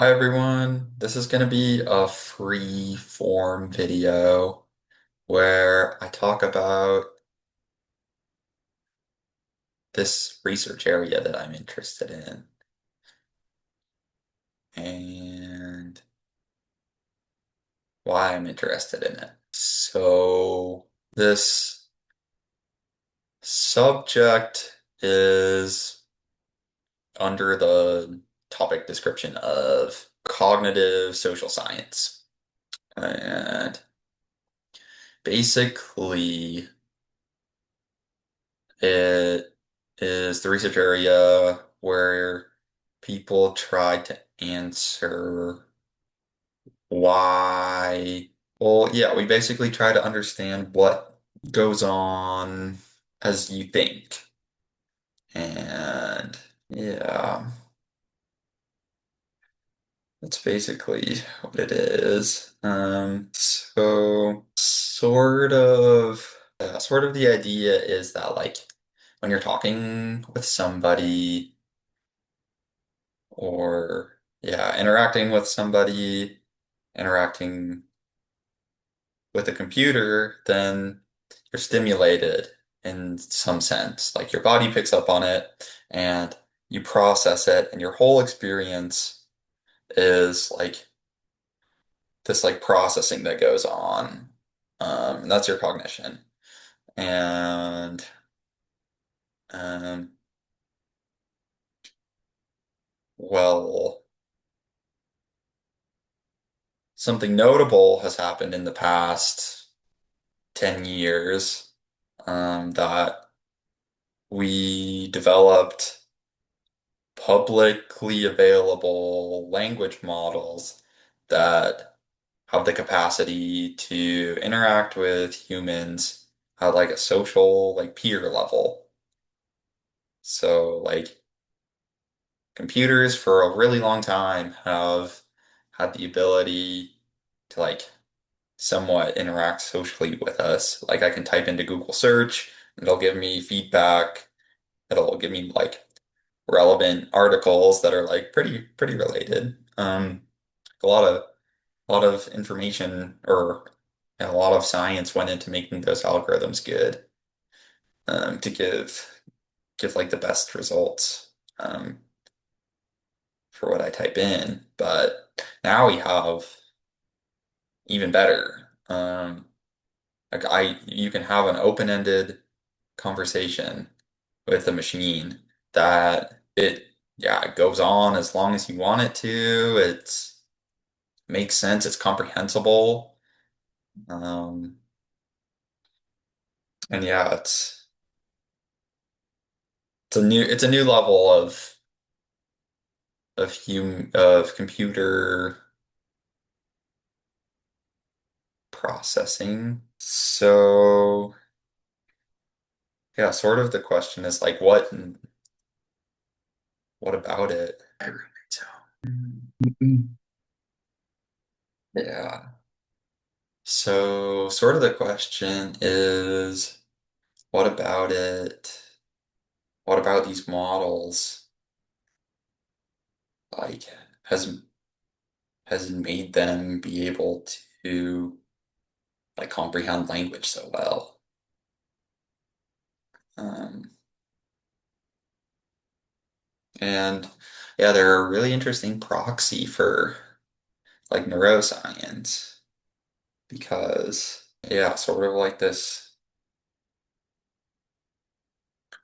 Hi everyone, this is going to be a free form video where I talk about this research area that I'm interested in and why I'm interested in it. So, this subject is under the topic description of cognitive social science. And basically, it is the research area where people try to answer why. Well, yeah, we basically try to understand what goes on as you think. And yeah, that's basically what it is. So sort of the idea is that like when you're talking with somebody or yeah, interacting with somebody, interacting with a computer, then you're stimulated in some sense. Like your body picks up on it and you process it, and your whole experience is like this like processing that goes on. And that's your cognition. And um, well, something notable has happened in the past 10 years that we developed publicly available language models that have the capacity to interact with humans at like a social, like peer level. So like computers for a really long time have had the ability to like somewhat interact socially with us. Like I can type into Google search, and it'll give me feedback. It'll give me like relevant articles that are like pretty related. A lot of a lot of information or a lot of science went into making those algorithms good to give like the best results for what I type in. But now we have even better. Like you can have an open-ended conversation with a machine that yeah, it goes on as long as you want it to. It makes sense. It's comprehensible. Um, and yeah, it's a new level of computer processing. So yeah, sort of the question is like what about it? My roommate's home. Yeah. So sort of the question is what about it? What about these models? Like has has made them be able to like comprehend language so well. Um, and yeah, they're a really interesting proxy for like neuroscience because yeah, sort of like this,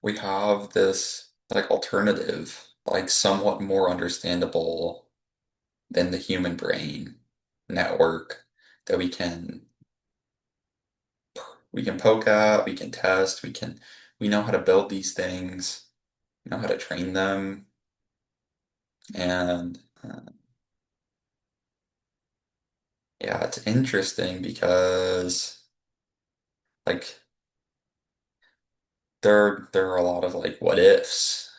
we have this like alternative, like somewhat more understandable than the human brain network that we can poke at, we can test, we know how to build these things, we know how to train them, and yeah, it's interesting because like there are a lot of like what ifs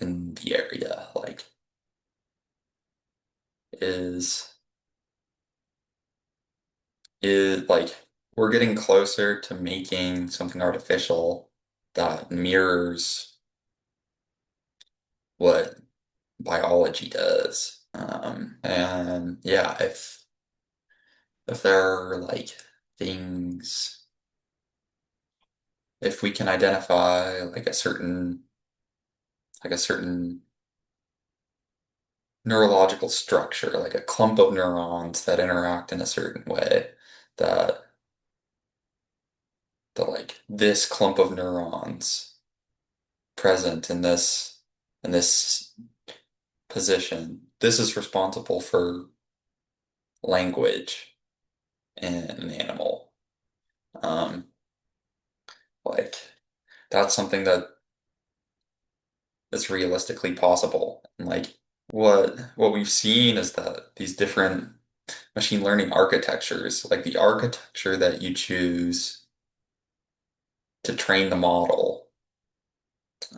in the area. Like is is like we're getting closer to making something artificial that mirrors what biology does. And yeah, if there are like things, if we can identify like a certain neurological structure, like a clump of neurons that interact in a certain way, that like this clump of neurons present in this position, this is responsible for language in an animal. Um, like that's something that is realistically possible. And like what we've seen is that these different machine learning architectures, like the architecture that you choose to train the model,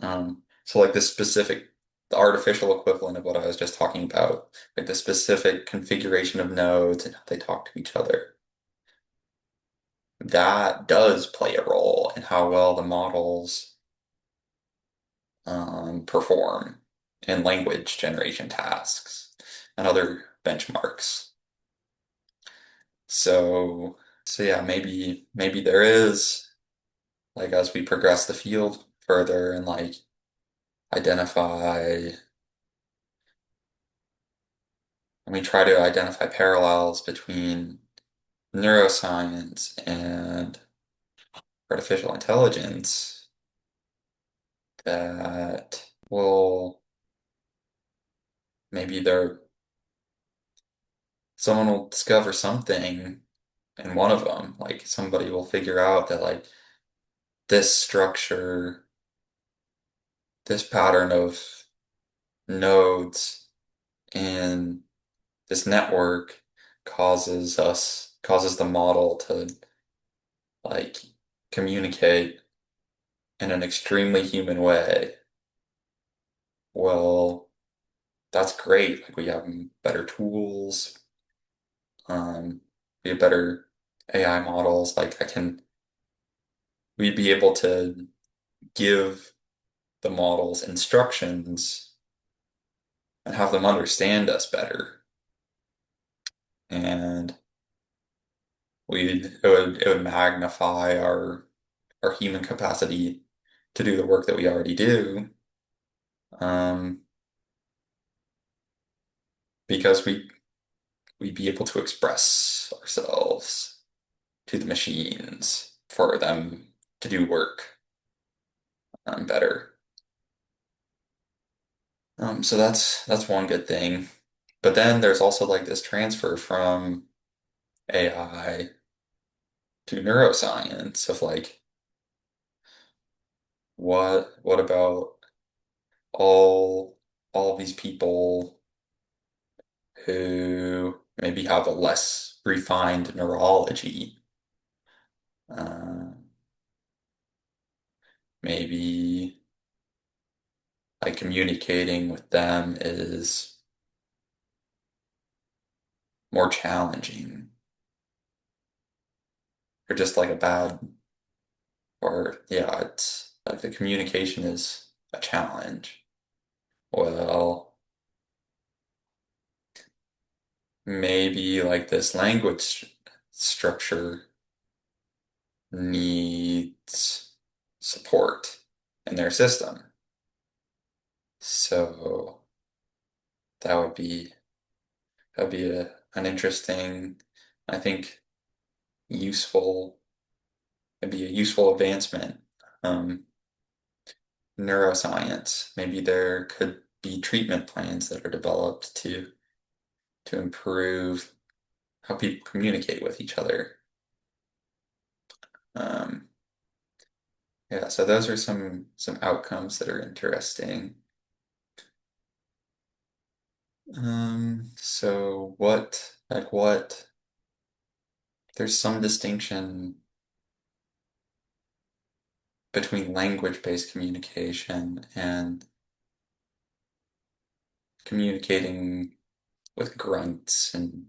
so like the artificial equivalent of what I was just talking about, like the specific configuration of nodes and how they talk to each other, that does play a role in how well the models perform in language generation tasks and other benchmarks. So, so yeah, maybe there is like as we progress the field further and like identify and we try to identify parallels between neuroscience and artificial intelligence that will maybe someone will discover something in one of them. Like somebody will figure out that like this structure, this pattern of nodes in this network causes the model to like communicate in an extremely human way. Well, that's great. Like we have better tools, um, we have better AI models. We'd be able to give the models instructions and have them understand us better. And it would magnify our human capacity to do the work that we already do. Um, because we'd be able to express ourselves to the machines for them to do work better. So that's one good thing. But then there's also like this transfer from AI to neuroscience of like what about all all these people who maybe have a less refined neurology? Uh, maybe like communicating with them is more challenging or just like a bad or yeah, it's like the communication is a challenge. Well, maybe like this language structure needs support in their system. So that would be an interesting, I think, useful, it'd be a useful advancement. Um, Neuroscience, maybe there could be treatment plans that are developed to improve how people communicate with each other. Um, yeah, so those are some outcomes that are interesting. So there's some distinction between language-based communication and communicating with grunts and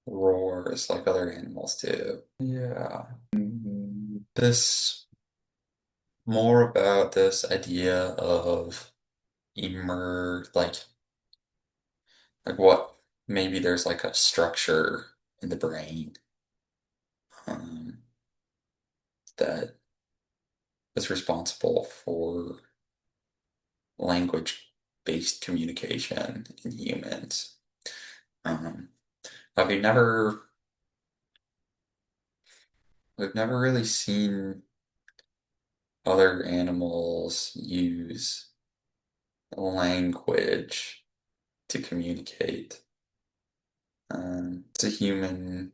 roars like other animals do. Yeah. This more about this idea of immer like Like what, maybe there's like a structure in the brain um, that is responsible for language-based communication in humans. Um, but we've never really seen other animals use language to communicate. It's a human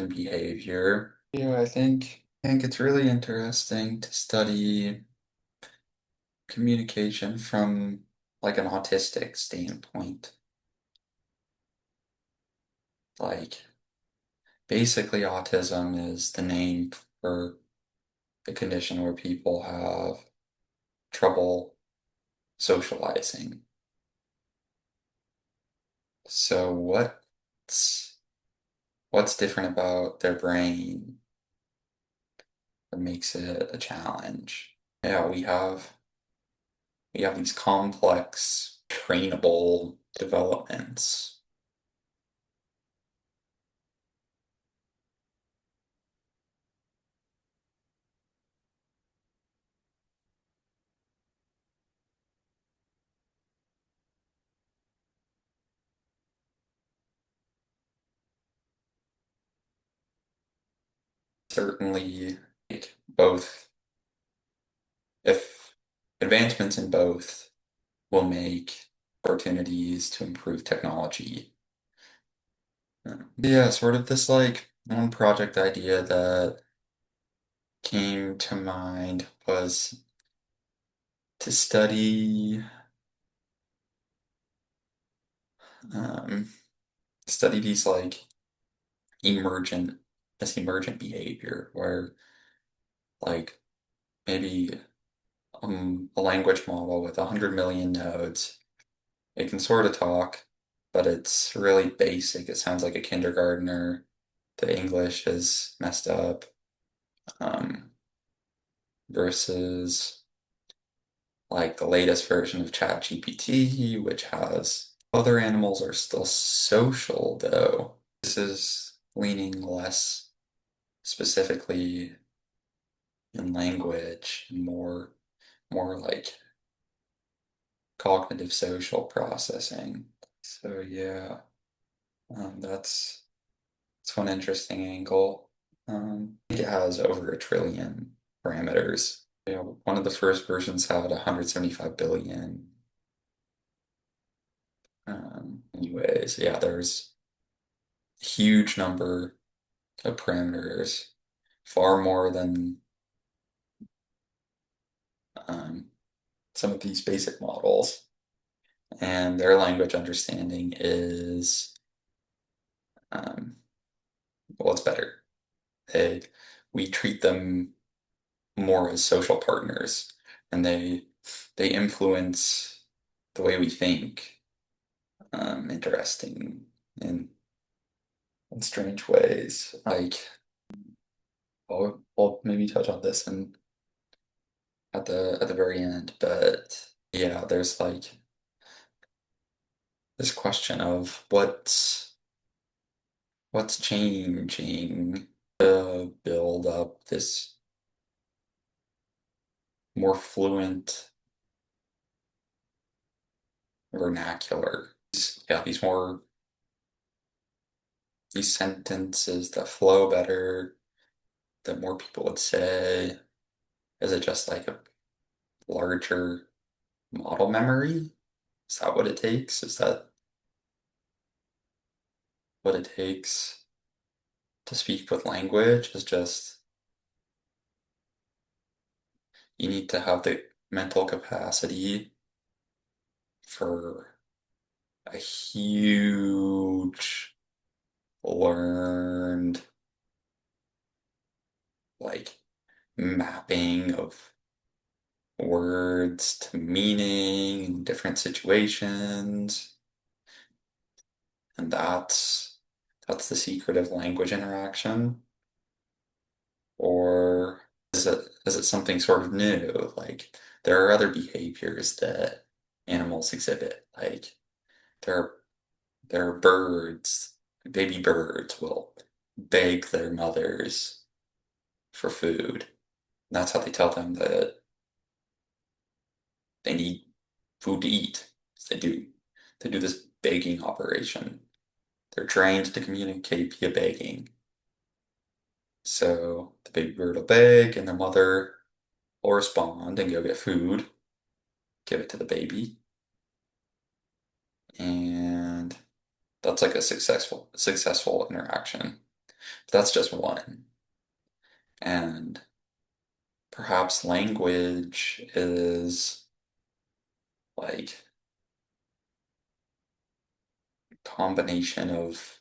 behavior. Yeah, I think it's really interesting to study communication from like an autistic standpoint. Like basically autism is the name for the condition where people have trouble socializing. So what's different about their brain that makes it a challenge? Yeah, we have these complex trainable developments. Certainly like both if advancements in both will make opportunities to improve technology. Yeah, sort of this like one project idea that came to mind was to um, study these like emergent emergent behavior where like maybe a language model with 100 million nodes, it can sort of talk, but it's really basic. It sounds like a kindergartner. The English is messed up. Um, versus like the latest version of ChatGPT, which has other animals are still social though. This is leaning less specifically in language and more like cognitive social processing. So yeah, that's one interesting angle. I think it has over 1 trillion parameters. Yeah, one of the first versions had 175 billion. Anyways, yeah, there's a huge number of parameters, far more than um, some of these basic models. And their language understanding is, um, well, it's better. They, we treat them more as social partners, and they influence the way we think, interesting in strange ways. Like, I'll maybe touch on this in at the very end, but yeah, there's like this question of what's changing to build up this more fluent vernacular. Yeah, these sentences that flow better, that more people would say. Is it just like a larger model memory? Is that what it takes? Is that what it takes to speak with language? Is just you need to have the mental capacity for a huge learned like mapping of words to meaning in different situations. And that's the secret of language interaction. Or is it something sort of new? Like there are other behaviors that animals exhibit, like There, there are birds, baby birds will beg their mothers for food. And that's how they tell them that they need food to eat. They do this begging operation. They're trained to communicate via begging. So the baby bird will beg, and the mother will respond and go get food, give it to the baby, and that's like a successful interaction. But that's just one. And perhaps language is like a combination of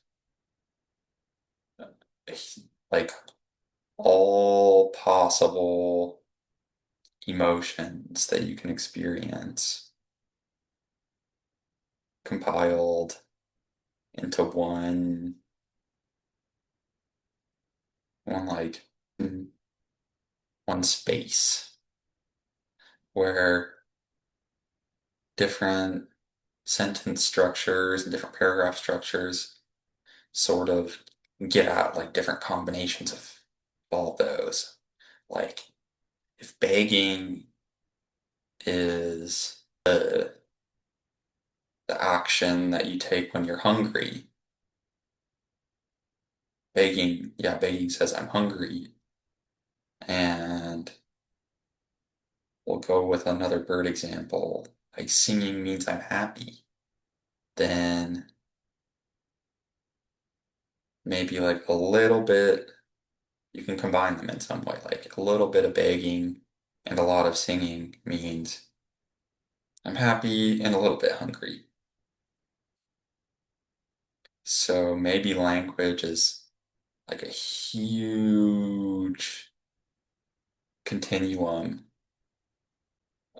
like all possible emotions that you can experience compiled into one like mm, one space where different sentence structures and different paragraph structures sort of get at like different combinations of all those. Like if begging is the action that you take when you're hungry, begging says I'm hungry, and we'll go with another bird example. Like singing means I'm happy. Then maybe like a little bit, you can combine them in some way. Like a little bit of begging and a lot of singing means I'm happy and a little bit hungry. So maybe language is like a huge continuum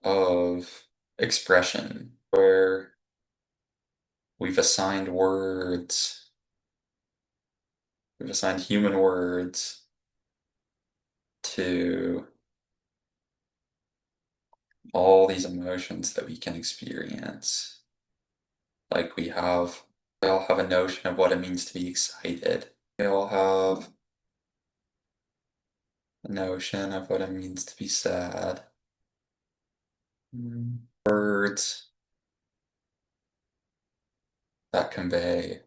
of expression where we've assigned words, we've assigned human words to all these emotions that we can experience. Like we all have a notion of what it means to be excited. We all have a notion of what it means to be sad. Words that convey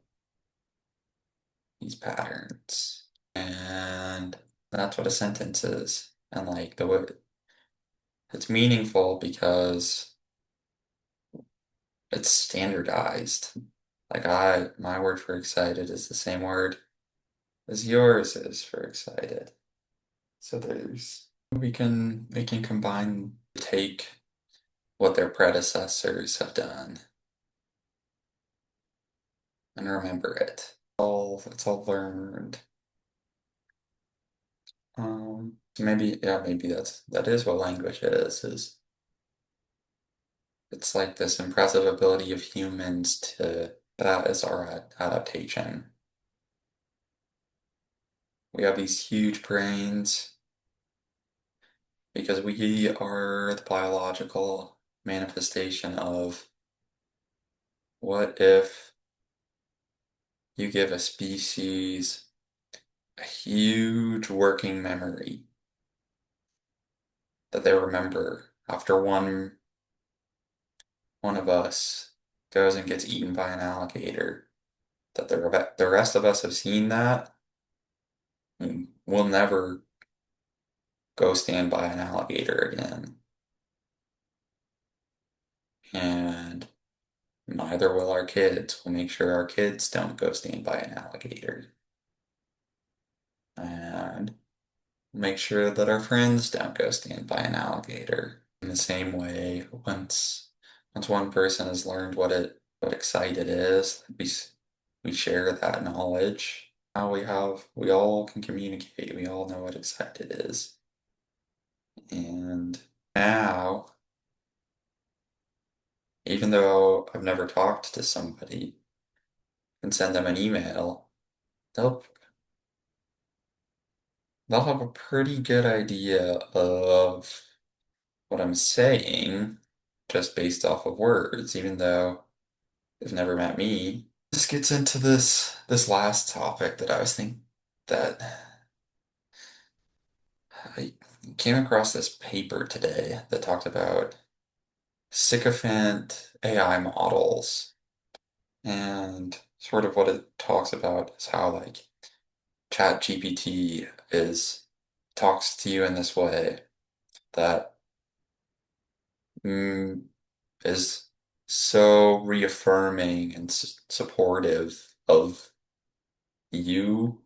these patterns. And that's what a sentence is. And like the way it's meaningful because it's standardized. Like my word for excited is the same word as yours is for excited. So we can combine, take what their predecessors have done and remember it. It's all learned. Maybe that is what language is it's like this impressive ability of humans to that is our adaptation. We have these huge brains because we are the biological manifestation of what if you give a species a huge working memory that they remember after one of us goes and gets eaten by an alligator, that the rest of us have seen that, and we'll never go stand by an alligator again. And neither will our kids. We'll make sure our kids don't go stand by an alligator. And make sure that our friends don't go stand by an alligator. In the same way, once one person has learned what excited is, we share that knowledge. Now we all can communicate. We all know what excited is. And now, even though I've never talked to somebody and send them an email, they'll they'll have a pretty good idea of what I'm saying just based off of words, even though They've never met me. This gets into this last topic that I was thinking that I came across this paper today that talked about sycophant AI models, and sort of what it talks about is how like ChatGPT is talks to you in this way that mm, is so reaffirming and supportive of you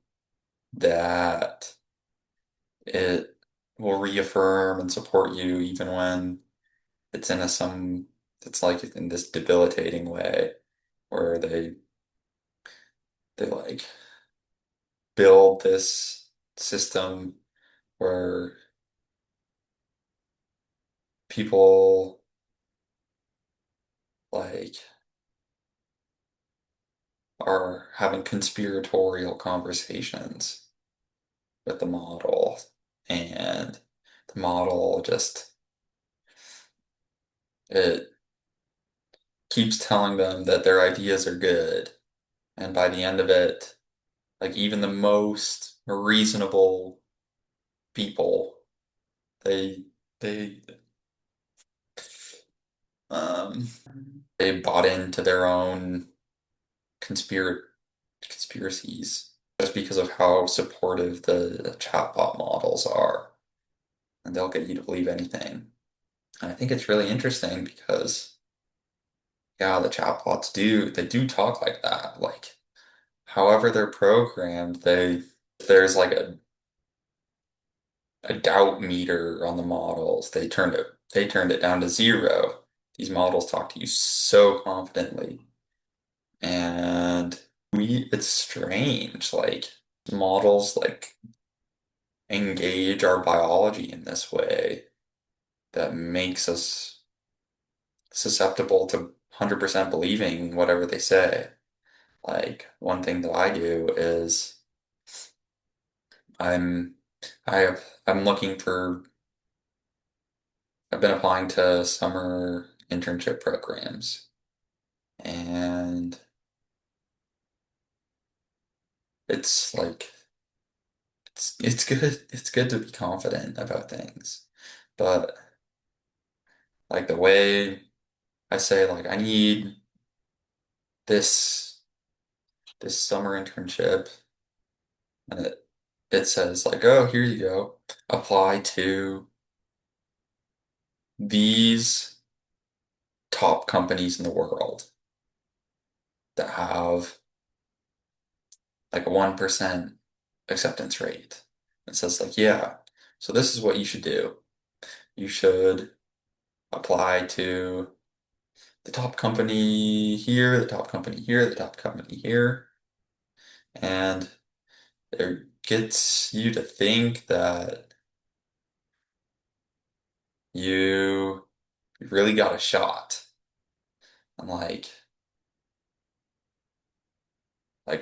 that it will reaffirm and support you even when it's in a some it's like in this debilitating way where they like build this system where people like are having conspiratorial conversations with the model, and the model just it keeps telling them that their ideas are good, and by the end of it, like even the most reasonable people, they they um they bought into their own conspir conspiracies just because of how supportive the chatbot models are, and they'll get you to believe anything. And I think it's really interesting because yeah, the chatbots do talk like that. Like however they're programmed, there's like a doubt meter on the models. They turned it down to zero. These models talk to you so confidently. And it's strange. Like models like engage our biology in this way that makes us susceptible to 100% believing whatever they say. Like one thing that I do is I'm I'm looking for I've been applying to summer internship programs, and it's like it's good to be confident about things. But like the way I say like I need this this summer internship, and it says like, oh, here you go. Apply to these top companies in the world that have like a 1% acceptance rate. It says like, yeah, so this is what you should do. You should apply to the top company here, the top company here, the top company here, and it gets you to think that you really got a shot. And like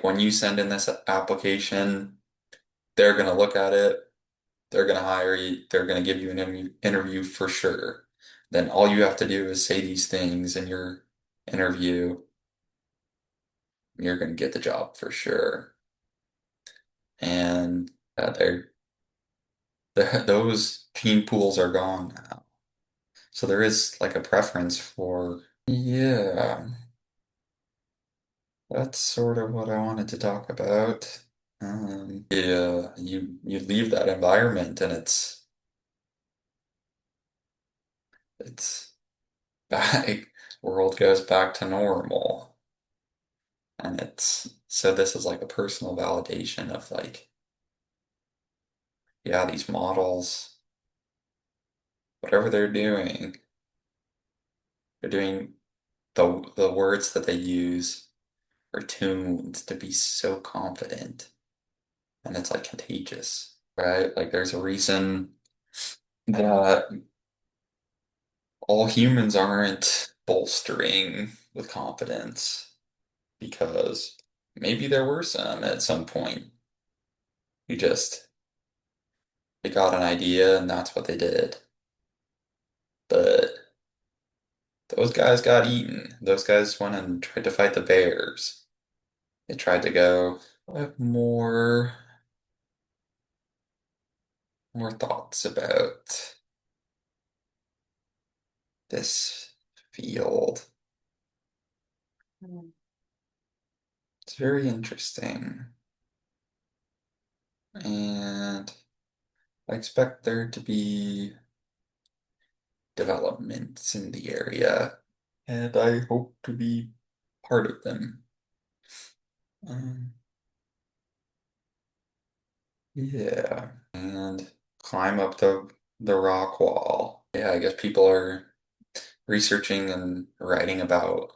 when you send in this application, they're gonna look at it, they're gonna hire you, they're gonna give you an interview for sure. Then all you have to do is say these things in your interview, and you're gonna get the job for sure. And those gene pools are gone now. So there is like a preference for, yeah, that's sort of what I wanted to talk about. Yeah, you leave that environment and it's back, world goes back to normal. And it's so this is like a personal validation of like, yeah, these models, whatever they're doing the words that they use are tuned to be so confident, and it's like contagious, right? Like there's a reason that all humans aren't bolstering with confidence because maybe there were some at some point who just they got an idea and that's what they did. But Those guys got eaten. Those guys went and tried to fight the bears. They tried to go. I have more thoughts about this field. It's very interesting, and I expect there to be developments in the area, and I hope to be part of them. Um, yeah, and climb up the rock wall. Yeah, I guess people are researching and writing about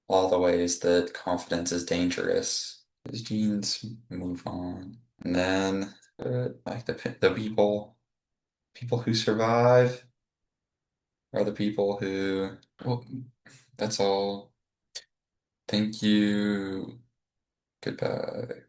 all the ways that confidence is dangerous. As genes move on, and then like the people who survive are the people who. Well, that's all. Thank you. Goodbye.